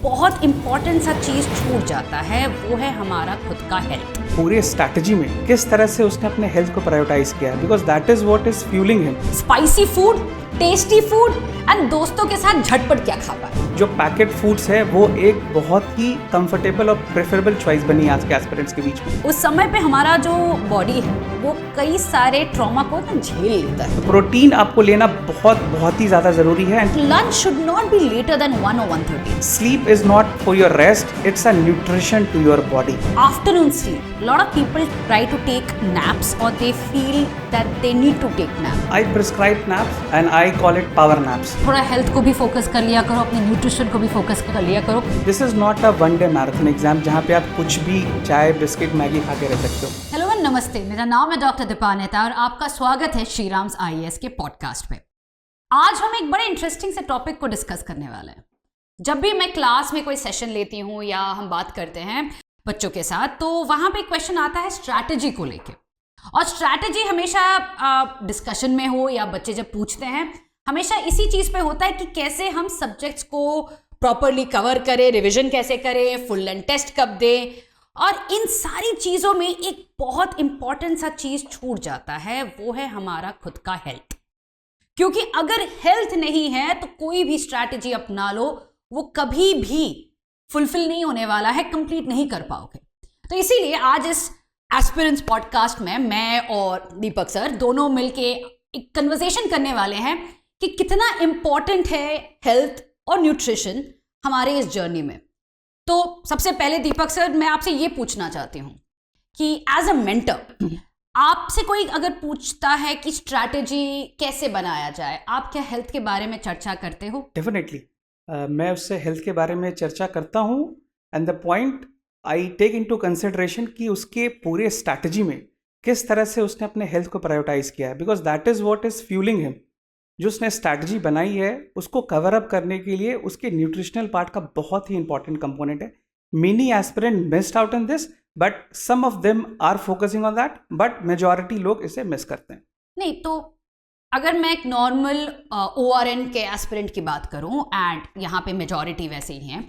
बहुत इंपॉर्टेंट सा चीज छूट जाता है, वो है हमारा खुद का हेल्थ। पूरी स्ट्रैटेजी में किस तरह से उसने अपने हेल्थ को प्रायोरिटाइज किया है, because that is what is fuelling him. Spicy food, tasty food and दोस्तों के साथ झटपट क्या खा पाए। जो पैकेट फूड्स है वो एक बहुत ही कंफर्टेबल और प्रेफरेबल चॉइस बनी आज के एस्पिरेंट्स के बीच में। उस समय पे हमारा जो बॉडी है वो कई सारे ट्रॉमा को ना झेल लेता है। प्रोटीन आपको लेना बहुत ही ज्यादा जरूरी है। Lunch should not be later than 1 or 1:30. Sleep is not for your rest, it's a nutrition to your body. Afternoon sleep. Lot of people try to take naps or they feel that they need to take naps. I prescribe naps and I call it power naps. थोड़ा health को भी focus कर लिया करो, अपने nutrition को भी focus कर लिया करो। This is not a one day marathon exam जहाँ पे आप कुछ भी चाय बिस्किट मैगी खा के रह सकते हो। हेलो एंड नमस्ते, मेरा नाम है डॉक्टर दीपानेता और आपका स्वागत है श्रीराम्स IAS के पॉडकास्ट पे। आज हम एक बड़े इंटरेस्टिंग से टॉपिक को डिस्कस करने वाले हैं। जब भी मैं क्लास में कोई सेशन लेती हूँ या हम बात करते हैं बच्चों के साथ, तो वहाँ पे क्वेश्चन आता है स्ट्रैटेजी को लेके। और स्ट्रैटेजी हमेशा डिस्कशन में हो या बच्चे जब पूछते हैं, हमेशा इसी चीज़ पे होता है कि कैसे हम सब्जेक्ट्स को प्रॉपरली कवर करें, रिविजन कैसे करें, फुल लेंथ टेस्ट कब दें। और इन सारी चीज़ों में एक बहुत इंपॉर्टेंट सा चीज़ छूट जाता है, वो है हमारा खुद का हेल्थ। क्योंकि अगर हेल्थ नहीं है तो कोई भी स्ट्रैटेजी अपना लो, वो कभी भी फुलफिल नहीं होने वाला है, कंप्लीट नहीं कर पाओगे। तो इसीलिए आज इस एस्पिरेंट्स पॉडकास्ट में मैं और दीपक सर दोनों मिलके एक कन्वर्सेशन करने वाले हैं कि कितना इंपॉर्टेंट है हेल्थ और न्यूट्रिशन हमारे इस जर्नी में। तो सबसे पहले दीपक सर, मैं आपसे ये पूछना चाहती हूँ कि एज अ मेंटर आपसे कोई अगर पूछता है कि स्ट्रैटेजी कैसे बनाया जाए, आप क्या हेल्थ के बारे में चर्चा करते हो? डेफिनेटली मैं उससे हेल्थ के बारे में चर्चा करता हूँ and the point I take into consideration कि उसके पूरे स्ट्रैटेजी में किस तरह से उसने अपने हेल्थ को प्रायोरिटाइज किया है, because that is what is fuelling him. जो उसने स्ट्रैटेजी बनाई है उसको कवर अप करने के लिए उसके न्यूट्रिशनल पार्ट का बहुत ही इंपॉर्टेंट कंपोनेंट है। Many aspirant missed out in this, but some of them are focusing on that, but majority लोग इसे मिस करते हैं। नहीं तो अगर मैं एक नॉर्मल ORN के एस्पिरेंट की बात करूं एंड यहाँ पे मेजॉरिटी वैसे ही हैं,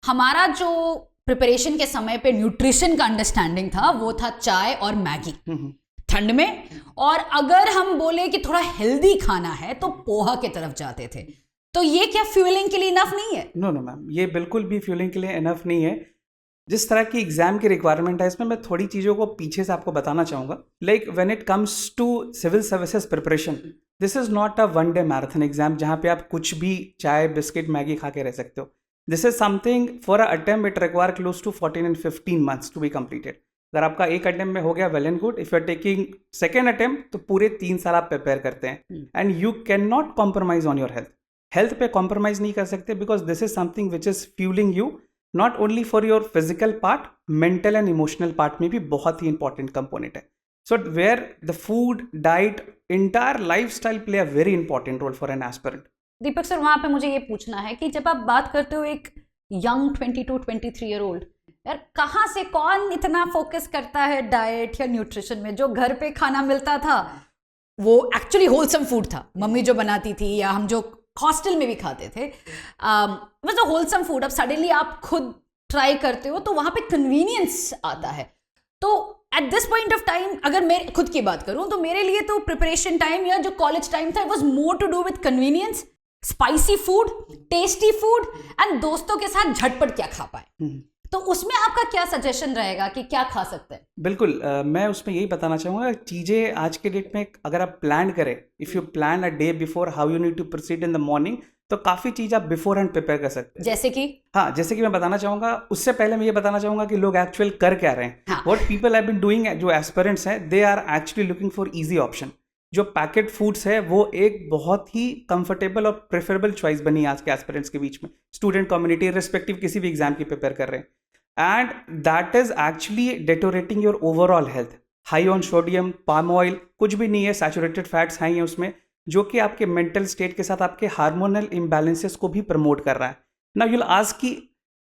हमारा जो प्रिपरेशन के समय पे न्यूट्रिशन का अंडरस्टैंडिंग था वो था चाय और मैगी ठंड में। और अगर हम बोले कि थोड़ा हेल्दी खाना है तो पोहा के तरफ जाते थे। तो ये क्या फ्यूलिंग के लिए इनफ नहीं है? नो मैम, ये बिल्कुल भी फ्यूलिंग के लिए इनफ नहीं है। जिस तरह की एग्जाम की रिक्वायरमेंट है इसमें मैं थोड़ी चीज़ों को पीछे से आपको बताना चाहूँगा। Like when it comes to civil services preparation, this is not a one day marathon exam जहाँ पे आप कुछ भी चाय बिस्किट मैगी खा के रह सकते हो। This is something for a attempt it require close to 14 and 15 months to be completed. अगर आपका एक अटेम्प्ट में हो गया, well and good. If you are taking second attempt तो पूरे 3 साल आप प्रिपेयर करते हैं and you can not compromise on your health. Health पे कॉम्प्रोमाइज नहीं कर सकते, because this is something which is fueling you not only for your physical part, mental and emotional part में भी बहुत ही इंपॉर्टेंट कंपोनेंट है। So where the food, diet, entire life style play a very important role for an aspirant. Deepak sir, वहाँ पे मुझे ये पूछना है कि जब आप बात करते हो एक यंग 22-23 ईयर ओल्ड, यार कहाँ से कौन इतना फोकस करता है डाइट या न्यूट्रिशन में? जो घर पे खाना मिलता था वो एक्चुअली होलसम फूड था, मम्मी जो बनाती थी या हम जो हॉस्टल में भी खाते थे, मतलब होलसम फूड। अब सडनली आप खुद ट्राई करते हो तो वहाँ पे कन्वीनियंस आता है। तो at this point of time अगर मैं खुद की बात करूँ तो मेरे लिए तो प्रिपरेशन टाइम या जो कॉलेज टाइम था, it was more to do with convenience, spicy food, tasty food and दोस्तों के साथ झटपट क्या खा पाए। तो उसमें आपका क्या सजेशन रहेगा कि क्या खा सकते हैं? बिल्कुल, मैं उसमें यही बताना चाहूँगा, चीज़ें आज के डेट में अगर आप प्लान करें, if you plan a day before how you need to proceed in the morning, तो काफ़ी चीज़ आप बिफोर हैंड प्रिपेयर कर सकते हैं। जैसे कि? हाँ, जैसे कि मैं बताना चाहूँगा, उससे पहले मैं ये बताना चाहूँगा कि लोग एक्चुअल कर क्या रहे हैं। What people have been doing, जो एस्पिरेंट्स हैं, they are actually looking for easy option. जो पैकेट फूड्स है वो एक बहुत ही कंफर्टेबल और प्रेफरेबल चॉइस बनी आज के एस्पिरेंट्स के बीच में, स्टूडेंट कम्युनिटी रिस्पेक्टिव किसी भी एग्जाम की प्रिपेयर कर रहे हैं। And that is actually deteriorating your overall health. High on sodium, palm oil, कुछ भी नहीं है, सैचुरेटेड फैट्स हाई हैं उसमें, जो कि आपके मेंटल स्टेट के साथ आपके हार्मोनल इम्बैलेंसेस को भी प्रमोट कर रहा है। नाउ यू विल आस्क कि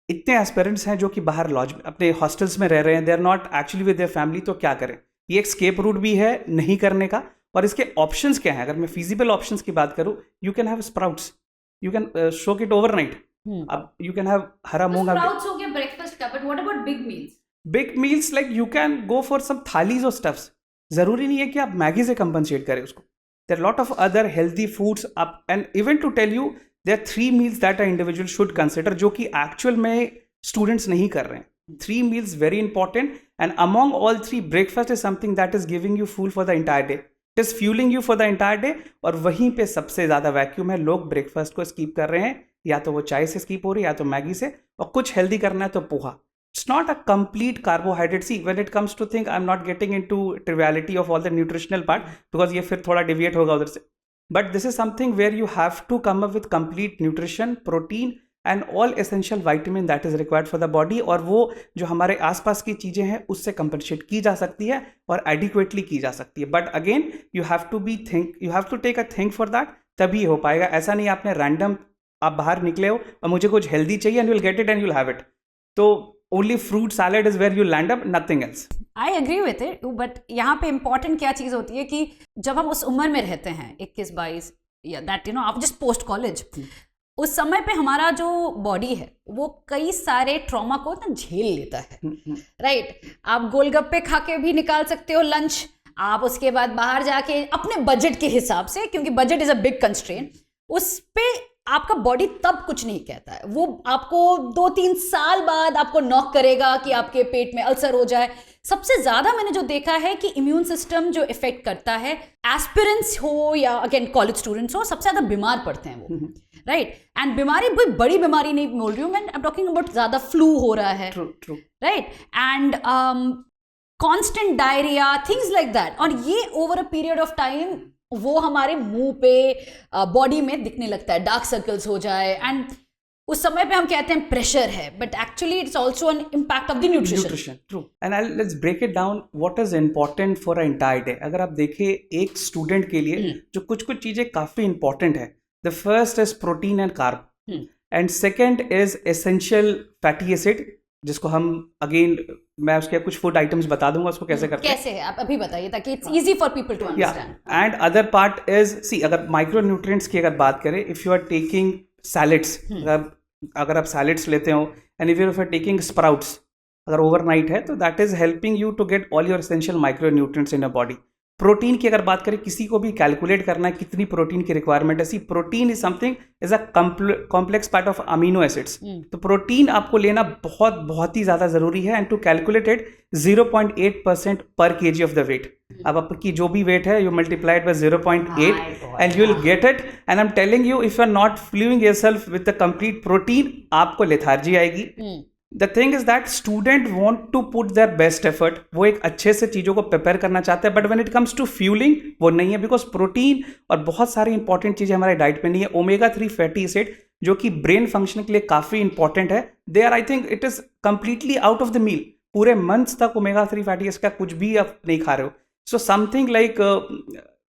इतने एस्पिरेंट्स हैं जो कि बाहर लॉज अपने हॉस्टल्स में रह रहे हैं, they are not actually with their family, तो क्या करें? ये एक स्केप रूट भी है नहीं करने का। और इसके ऑप्शंस क्या हैं? अगर मैं फिजिबल ऑप्शंस की बात करूँ, you can have sprouts, you can soak it overnight, अब you can have hara moong. Sprouts हो गया ब्रेकफास्ट का, but what about big meals? Big meals like you can go for some thalis और स्टफ्स. जरूरी नहीं है कि आप मैगी से कंपनसेट करें उसको. There lot of other healthy foods up, and even to tell you there 3 meals that a individual should consider, जो कि एक्चुअल में स्टूडेंट्स नहीं कर रहे हैं. 3 meals very important, and among all 3 breakfast is something that is giving you fuel for the entire day. It is fueling you for the entire day. और वहीं पे सबसे ज़्यादा वैक्यूम है. लोग ब्रेकफास्ट को स्कीप कर रहे हैं, या तो वो चाय से स्कीप हो रही है, या तो मैगी से, और कुछ हेल्दी करना है तो poha. It's not a complete carbohydrate. See, when it comes to think, I'm not getting into triviality of all the nutritional part, because ये फिर थोड़ा deviate होगा उधर से. But this is something where you have to come up with complete nutrition, protein, and all essential vitamin that is required for the body. और वो जो हमारे आसपास की चीज़ें हैं उससे कंपनसेट की जा सकती है और एडिक्वेटली की जा सकती है. But again you have to take a think for that, तभी हो पाएगा. ऐसा नहीं आपने रैंडम आप बाहर निकले हो और मुझे कुछ हेल्दी चाहिए and you will get it and you will have it. तो only fruit salad is where you land up, nothing else. I agree with it, but यहाँ पे इंपॉर्टेंट क्या चीज़ होती है कि जब हम उस उम्र में रहते हैं 21-22 या दैट आप जस्ट पोस्ट कॉलेज, उस समय पे हमारा जो बॉडी है वो कई सारे ट्रॉमा को ना झेल लेता है. राइट. आप गोलगप्पे खा के भी निकाल सकते हो लंच, आप उसके बाद बाहर जाके अपने बजट के हिसाब से, क्योंकि budget is a big constraint, उस पे आपका बॉडी तब कुछ नहीं कहता है. वो आपको 2-3 साल बाद आपको नॉक करेगा कि आपके पेट में अल्सर हो जाए. सबसे ज्यादा मैंने जो देखा है कि इम्यून सिस्टम जो इफेक्ट करता है, एस्पिरेंट्स हो या अगेन कॉलेज स्टूडेंट्स हो, सबसे ज्यादा बीमार पड़ते हैं वो. राइट. एंड बीमारी कोई बड़ी बीमारी नहीं बोल रही हूँ मैं, आई एम टॉकिंग अबाउट ज्यादा फ्लू हो रहा है. True. Right. And constant diarrhoea, things like that. और ये over a period of time वो हमारे मुंह पे, बॉडी में दिखने लगता है, डार्क सर्कल्स हो जाए. एंड उस समय पे हम कहते हैं प्रेशर है, but actually it's also an impact of the nutrition. True. And let's break it down. What is important for a entire day? अगर आप देखें एक स्टूडेंट के लिए जो कुछ चीजें काफी इंपॉर्टेंट है. The first is protein and carb, and second is essential fatty acid, जिसको हम अगेन मैं उसके कुछ फूड आइटम्स बता दूंगा उसको कैसे करते हैं. कैसे है आप अभी बताइए ताकि it's easy for people to understand. And other part is, see अगर माइक्रो न्यूट्रिएंट्स की अगर बात करें, if you are taking salads, अगर आप सैलेड्स लेते हो, and if you are taking sprouts अगर ओवरनाइट है, तो that is helping you to get all your essential micro nutrients in your body. Protein की अगर बात करें, किसी को भी कैलकुलेट करना है कितनी प्रोटीन की रिक्वायरमेंट है. See protein is something is a complex part of amino acids. तो प्रोटीन आपको लेना बहुत ही ज़्यादा ज़रूरी है. एंड टू कैलकुलेट इट 0.8% पर kg ऑफ द वेट. अब आपकी जो भी वेट है, you multiplied by 0.8 and you will get it. And I am telling you, if you are not fuelling yourself with the complete protein, आपको lethargy आएगी. The thing is that student want to put their best effort. वो एक अच्छे से चीज़ों को prepare करना चाहते हैं, but when it comes to fueling वो नहीं है, बिकॉज प्रोटीन और बहुत सारी इंपॉर्टेंट चीज़ें हमारे डाइट में नहीं है. ओमेगा 3 फैटी एसिड जो कि ब्रेन फंक्शन के लिए काफ़ी इंपॉर्टेंट है, they are, I think it is completely out of the meal. पूरे मंथ्स तक ओमेगा 3 फैटी एसिड का कुछ भी आप नहीं खा रहे हो. So something like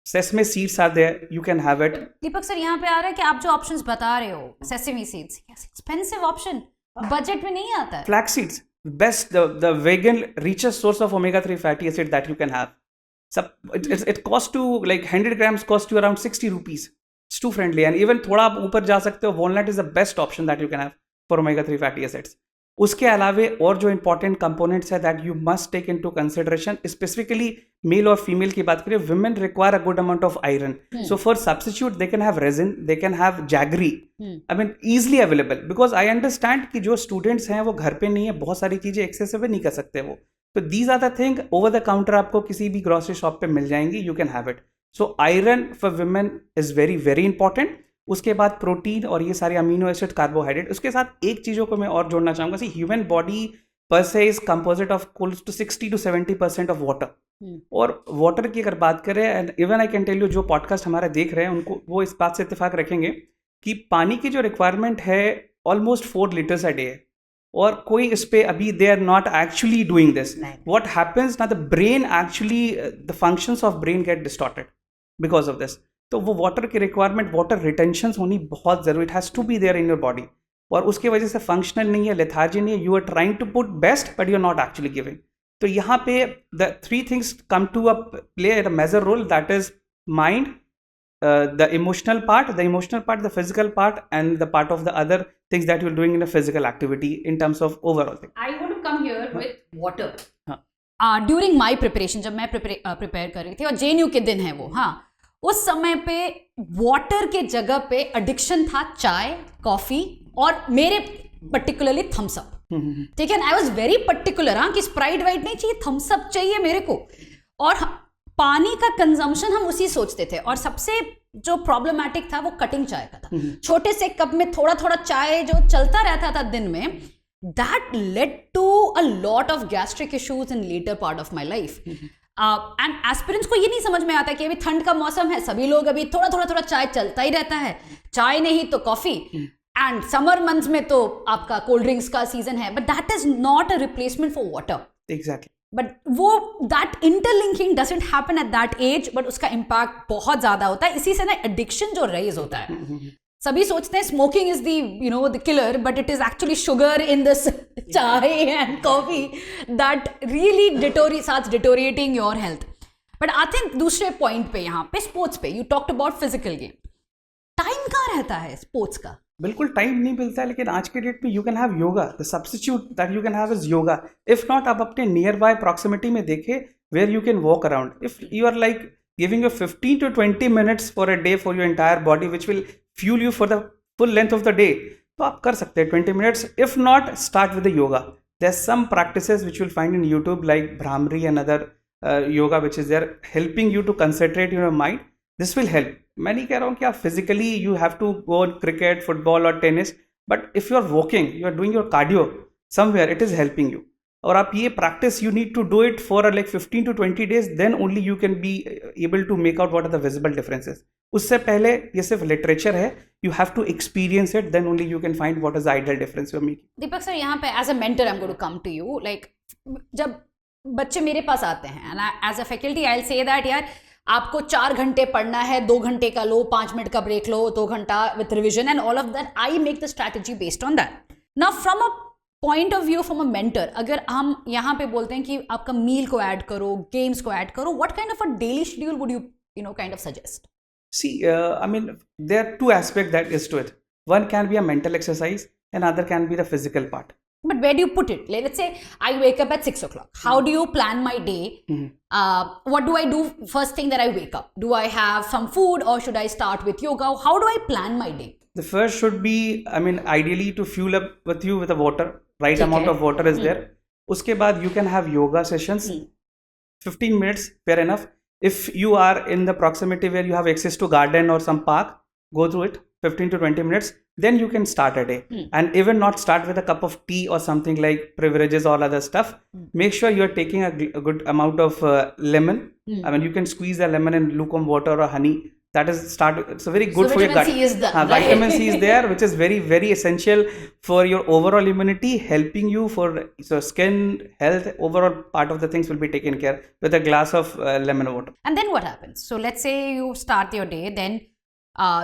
sesame seeds are there, you can have it. Deepak sir, यहाँ पे आ रहा है कि आप जो ऑप्शंस बता रहे हो, sesame seeds, expensive option, budget में नहीं आता है. Flax seeds, best, the vegan richest source of omega 3 fatty acid that you can have. So it costs to like 100 grams cost you around 60 rupees. It's too friendly. And even थोड़ा आप ऊपर जा सकते हो, walnut is the best option that you can have for omega 3 fatty acids. उसके अलावे और जो इंपॉर्टेंट कंपोनेंट्स है that you must take into consideration, specifically male और फीमेल की बात करें, women require a good amount of iron. So for substitute they can have raisin, they can have jaggery, I mean easily available. Because I understand कि जो students हैं वो घर पे नहीं है, बहुत सारी चीज़ें एक्सेसिव नहीं कर सकते वो. तो these are the thing over the counter आपको किसी भी ग्रोसरी शॉप पे मिल जाएंगी, you can have it. So iron for women is very very important. उसके बाद प्रोटीन और ये सारे अमीनो एसिड, कार्बोहाइड्रेट. उसके साथ एक चीज़ों को मैं और जोड़ना चाहूँगा. सी ह्यूमन बॉडी पर से is composite of close to 60 to 70% of water. और वाटर की अगर बात करें, and even I can tell you, जो पॉडकास्ट हमारे देख रहे हैं उनको वो इस बात से इत्तेफाक रखेंगे कि पानी की जो रिक्वायरमेंट है ऑलमोस्ट 4 liters अ डे है. और कोई इस पे अभी they are not actually doing this. What happens ना, the brain actually, the functions of brain get distorted because of this. तो वो वाटर की रिक्वायरमेंट, वाटर रिटेंशन होनी बहुत ज़रूरी. It has to be there in your body. और उसकी वजह से फंक्शनल नहीं है, लेथार्जी नहीं है. You are trying to put best but you are not actually giving. तो यहाँ पे the 3 things come to a play a major role, that is mind, the emotional part, the physical part, and the part of the other things that you're doing in a physical activity in terms of overall thing. I want to come here with water. हाँ. During my preparation, जब मैं prepare कर रही थी और JNU के दिन है वो, हाँ, उस समय पे वाटर के जगह पे एडिक्शन था चाय, कॉफी और मेरे पर्टिकुलरली थम्स अप. ठीक है, आई वाज वेरी पर्टिकुलर, हाँ, कि स्प्राइट वाइट नहीं चाहिए, थम्स अप चाहिए मेरे को. और पानी का कंजम्पशन हम उसी सोचते थे. और सबसे जो प्रॉब्लमैटिक था वो कटिंग चाय का था. छोटे से कप में थोड़ा थोड़ा चाय जो चलता रहता था दिन में, that led to a lot of gastric issues in later part of my life. And aspirants को ये नहीं समझ में आता कि अभी ठंड का मौसम है, सभी लोग अभी थोड़ा थोड़ा चाय चलता ही रहता है, चाय नहीं तो कॉफी, एंड समर मंथ्स में तो आपका कोल्ड ड्रिंक्स का सीजन है, but that is not a replacement for water. Exactly. But वो that interlinking doesn't happen at that age, but उसका इम्पैक्ट बहुत ज्यादा होता है. इसी से ना एडिक्शन जो रेज होता है, सभी सोचते हैं smoking is the killer, but it is actually sugar in this chai and coffee that really starts deteriorating your health. But I think दूसरे पॉइंट पे, यहाँ पे स्पोर्ट्स पे, you talked about physical game. Time कहाँ रहता है स्पोर्ट्स का? बिल्कुल टाइम नहीं मिलता है, लेकिन आज के डेट में you can have yoga. The substitute that you can have is yoga. If not, आप अपने नियर बाय प्रॉक्सिमिटी में देखें where you can walk around. If you are like giving you 15 to 20 minutes for a day for your entire body which will fuel you for the full length of the day, तो आप कर सकते हैं 20 minutes. If not, start with the yoga. There some practices which will find in YouTube like bhramari and other yoga which is there helping you to concentrate your mind. This will help. मैं नहीं कह रहा हूँ कि आप physically you have to go cricket, football और tennis, but if you are walking, you are doing your cardio somewhere, it is helping you. और आप ये practice, you need to do it for like 15 to 20 days, then only you can be able to make out what are the visible differences. उससे पहले ये सिर्फ literature है, you have to experience it, then only you can find what is the ideal difference you are making. Deepak sir, यहाँ पे as a mentor I am going to come to you. Like जब बच्चे मेरे पास आते हैं and as a faculty I will say that यार आपको 4 घंटे पढ़ना है, 2 घंटे का लो, 5 मिनट का ब्रेक लो, 2 घंटा with revision and all of that. I make the strategy based on that. Now from a point of view from a mentor, अगर हम यहाँ पे बोलते हैं कि आपका मील को ऐड करो, गेम्स को ऐड करो, what kind of a daily schedule would you kind of suggest? See, I mean, there are 2 aspects that is to it. One can be a mental exercise, and other can be the physical part. But where do you put it? Let's say I wake up at 6 o'clock. How do you plan my day? What do I do first thing that I wake up? Do I have some food or should I start with yoga? How do I plan my day? The first should be, I mean, ideally to fuel up with you with the water. Right amount of water is there. Uske baad you can have yoga sessions. 15 minutes, fair enough. If you are in the proximity where you have access to garden or some park, go through it 15 to 20 minutes. Then you can start a day. And even not start with a cup of tea or something like beverages, all other stuff. Make sure you're taking a good amount of lemon. I mean, you can squeeze the lemon in lukewarm water or honey. That is it's a very good so for your gut. Vitamin C is there. Vitamin C is there, which is very, very essential for your overall immunity, helping you for skin health. Overall part of the things will be taken care with a glass of lemon water. And then what happens? So let's say you start your day, then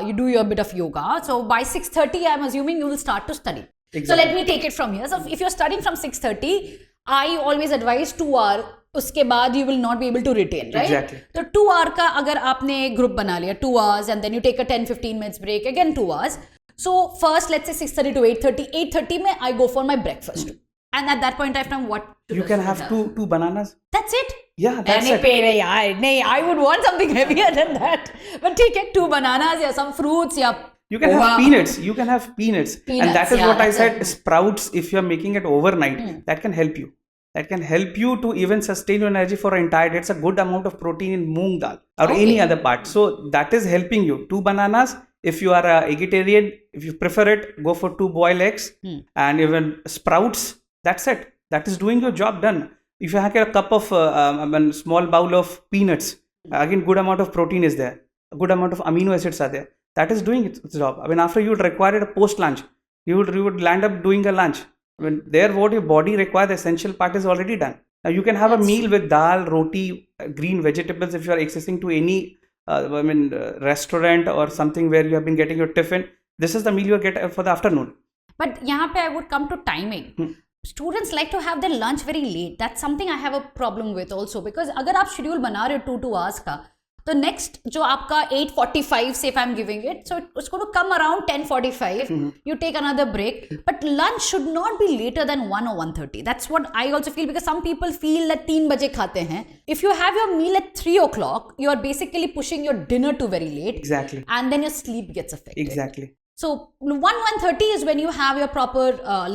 you do your bit of yoga. So by 6:30, I'm assuming you will start to study. Exactly. So let me take it from here. So if you're studying from 6:30, I always advise 2 hour. उसके बाद you will not be able to retain, right? Exactly. तो 2 hour का अगर आपने group बना लिया 2 hours and then you take a 10-15 minutes break, again 2 hours. So first let's say 6:30 to 8:30. 8:30 में I go for my breakfast. And at that point of time, what? You can have two bananas. That's it? Yeah, that's it. नहीं, I would want something heavier than that. But ठीक है, 2 bananas या some fruits या You can have peanuts. You can have peanuts. And that is what I said, sprouts, if you're making it overnight, that can help you. That can help you to even sustain your energy for an entire day. It's a good amount of protein in moong dal or any other part. So that is helping you. 2 bananas. If you are a vegetarian, if you prefer it, go for 2 boiled eggs and even sprouts. That's it. That is doing your job done. If you have a cup of a small bowl of peanuts, again good amount of protein is there. A good amount of amino acids are there. That is doing its job. I mean, after you would require it a post lunch, you would land up doing a lunch. I mean, there what your body requires, the essential part is already done. Now you can have a meal with dal, roti, green vegetables if you are accessing to any restaurant or something where you have been getting your tiffin. This is the meal you get for the afternoon. But यहाँ पे I would come to timing. Students like to have their lunch very late. That's something I have a problem with also, because अगर आप schedule बना रहे हो 2 hours का, तो next जो आपका 8:45 से if I'm giving it, so it's going to come around 10:45. You take another break, but lunch should not be later than 1 or 1:30. That's what I also feel, because some people feel that 3 बजे खाते हैं. If you have your meal at 3 o'clock, you are basically pushing your dinner to very late. Exactly. And then your sleep gets affected. Exactly. So 1:30 is when you have your proper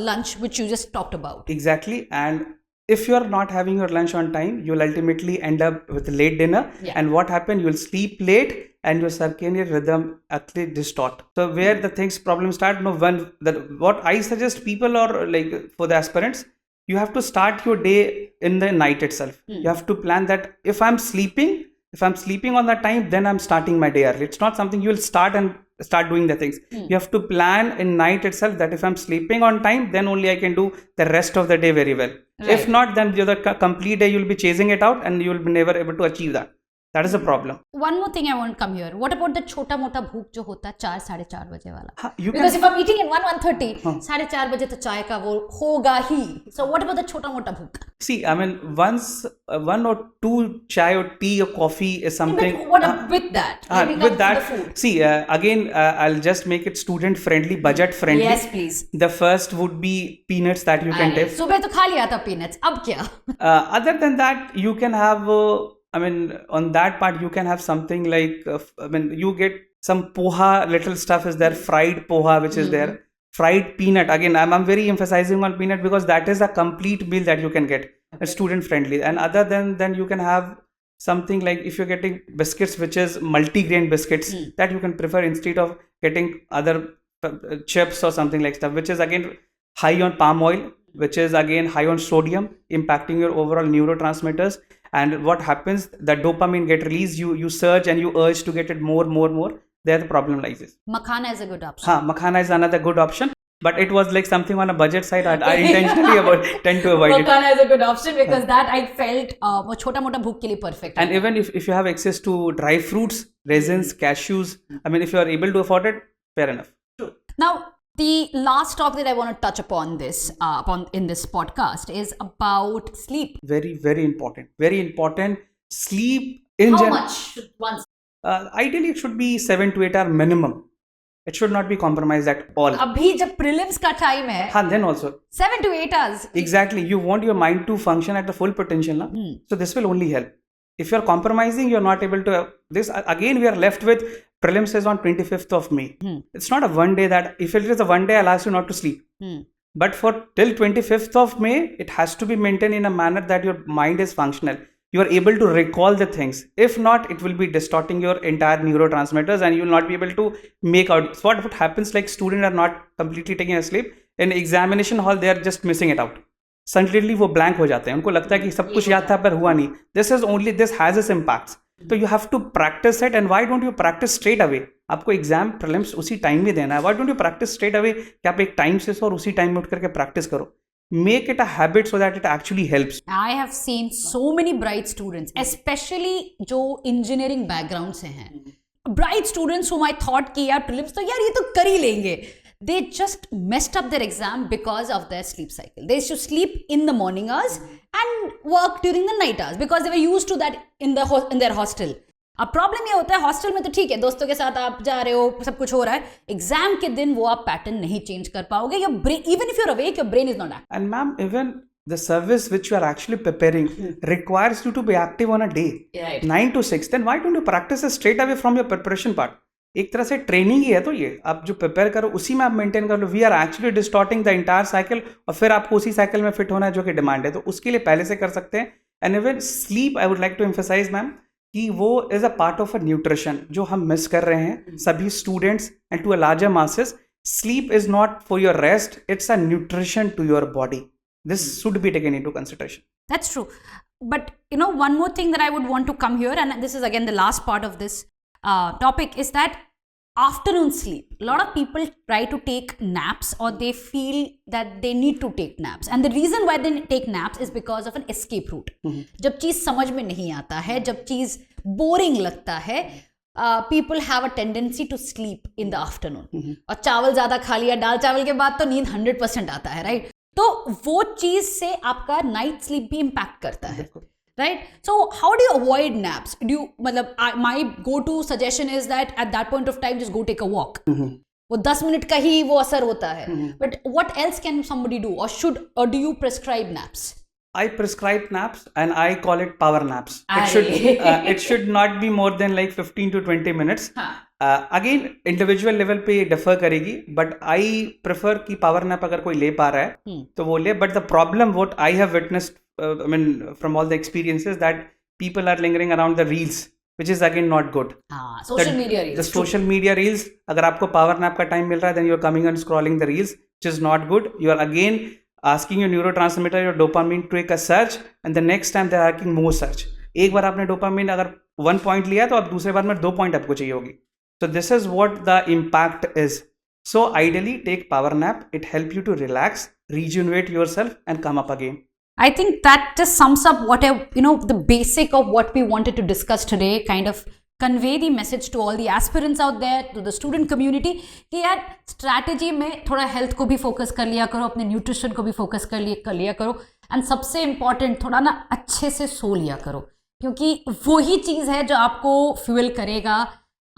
lunch, which you just talked about. Exactly. And if you're not having your lunch on time, you'll ultimately end up with a late dinner. Yeah. And what happens? You'll sleep late and your circadian rhythm actually distort. So where the things problems start, what I suggest people, or like for the aspirants, you have to start your day in the night itself. You have to plan that if I'm sleeping on that time, then I'm starting my day early. It's not something you'll start doing the things. You have to plan in night itself that if I'm sleeping on time, then only I can do the rest of the day very well. Right. If not, then the complete day you'll be chasing it out and you'll be never able to achieve that. That is a problem. One more thing I want to come here. What about the छोटा मोटा भूख जो होता है 4-4:30 बजे वाला? हाँ, you Because can- if I'm eating at 1:30, 4:30 बजे तो चाय का वो होगा ही. So what about the छोटा मोटा भूख? See, I mean, once 1 or 2 chai or tea or coffee is something. But what with that? When we come With to that, the food. see, again, I'll just make it student friendly, budget friendly. Yes, please. The first would be peanuts that you can take. सुबह तो खा लिया था peanuts. अब क्या? Other than that, you can have, on that part, you can have something like, you get some poha, little stuff is there, fried poha, which is there, fried peanut. Again, I'm very emphasizing on peanut because that is a complete meal that you can get, student friendly. And other than you can have something like, if you're getting biscuits, which is multi-grain biscuits, that you can prefer instead of getting other chips or something like stuff, which is again high on palm oil, which is again high on sodium, impacting your overall neurotransmitters. And what happens, the dopamine get released, you surge and you urge to get it more. There the problem lies. Makhana is a good option. Makhana is another good option, but it was like something on a budget side. I intentionally tend to avoid it. Makhana is a good option because that I felt वो छोटा मोटा भूख के लिए perfect. And even if you have access to dry fruits, raisins, cashews, if you are able to afford it, fair enough. Now, the last topic that I want to touch upon in this podcast is about sleep. Very, very important. Very important. Sleep in How general. much should one? Ideally, it should be 7 to 8 hour minimum. It should not be compromised at all. अभी जब prelims का time है, Then also. 7 to 8 hours. Exactly. You want your mind to function at the full potential. Na? So this will only help. If you're compromising, you're not able to. This again, we are left with prelims is on 25th of May. It's not a one day that, if it is a one day, I'll ask you not to sleep. But for till 25th of May, it has to be maintained in a manner that your mind is functional. You are able to recall the things. If not, it will be distorting your entire neurotransmitters and you will not be able to make out. So what happens, like students are not completely taking a sleep. In examination hall, they are just missing it out. Suddenly वो blank हो जाते हैं. उनको लगता है कि सब कुछ याद था पर हुआ नहीं. This has its impacts. So you have to practice it. And why don't you practice straight away? आपको एग्जाम प्रीलिम्स उसी टाइम में देना है. Why don't you practice straight away? कि आप एक टाइम से और उसी टाइम में उठ करके प्रैक्टिस करो. Make it a habit so that it actually helps. I have seen so many bright students, especially जो engineering background से हैं. Bright students whom I thought कि यार prelims तो यार ये तो कर ही लेंगे. They just messed up their exam because of their sleep cycle. They used to sleep in the morning hours and work during the night hours because they were used to that in their hostel. अब problem ये होता है hostel में तो ठीक है, दोस्तों के साथ आप जा रहे हो, सब कुछ हो रहा है. एग्जाम के दिन वो आप पैटर्न नहीं चेंज कर पाओगे. Your brain, even if you are awake, your brain is not active. And ma'am, even the service which you are actually preparing requires you to be active on a day. Right. 9 to 6. Then why don't you practice it straight away from your preparation part? एक तरह से training ही है. तो ये आप जो prepare करो उसी में आप मेंटेन कर लो. We are actually distorting the entire cycle और फिर आपको उसी साइकिल में फिट होना है जो कि डिमांड है. तो उसके लिए पहले से कर सकते हैं. And even sleep, I would like to emphasize ma'am कि वो is a part of a nutrition जो हम मिस कर रहे हैं सभी students and to a larger masses. Sleep is not for your rest, it's a nutrition to your body. This should be taken into consideration. That's true. But one more thing that I would want to come here, and this is again the last part of this topic, is that afternoon sleep. A lot of people try to take naps or they feel that they need to take naps. And the reason why they take naps is because of an escape route. जब चीज समझ में नहीं आता है, जब चीज boring लगता है, people have a tendency to sleep in the afternoon. और चावल ज्यादा खा लिया, दाल चावल के बाद तो नींद 100% आता है, राइट? तो वो चीज से आपका नाइट स्लीप भी इम्पैक्ट करता है, right? So how do you avoid naps? Do you मतलब my go to suggestion is that at that point of time just go take a walk. वो 10 मिनट का ही वो असर होता है. But what else can somebody do, or do you prescribe naps? I prescribe naps and I call it power naps. It should not be more than like 15 to 20 minutes. Again, individual level पे differ करेगी, but I prefer कि power nap अगर कोई ले पा रहा है तो वो ले. But the problem what I have witnessed, from all the experiences, that people are lingering around the reels, which is again not good. Social media reels. The social media reels. अगर आपको power nap का time मिल रहा है, then you are coming and scrolling the reels, which is not good. You are again asking your neurotransmitter, your dopamine, to take a search, and the next time they are asking more search. एक बार आपने dopamine अगर 1 point लिया तो अब दूसरे बार में 2 point आपको चाहिए होगी. So this is what the impact is. So ideally take power nap. It helps you to relax, rejuvenate yourself, and come up again. I think that just sums up the basic of what we wanted to discuss today, kind of convey the message to all the aspirants out there, to the student community, कि यार strategy में थोड़ा health को भी focus कर लिया करो, अपने nutrition को भी focus कर लिया करो, and सबसे important थोड़ा ना अच्छे से सो लिया करो, क्योंकि वही चीज़ है जो आपको fuel करेगा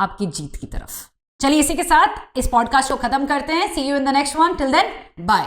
आपकी जीत की तरफ. चलिए इसी के साथ इस podcast को ख़त्म करते हैं. See you in the next one. Till then, bye.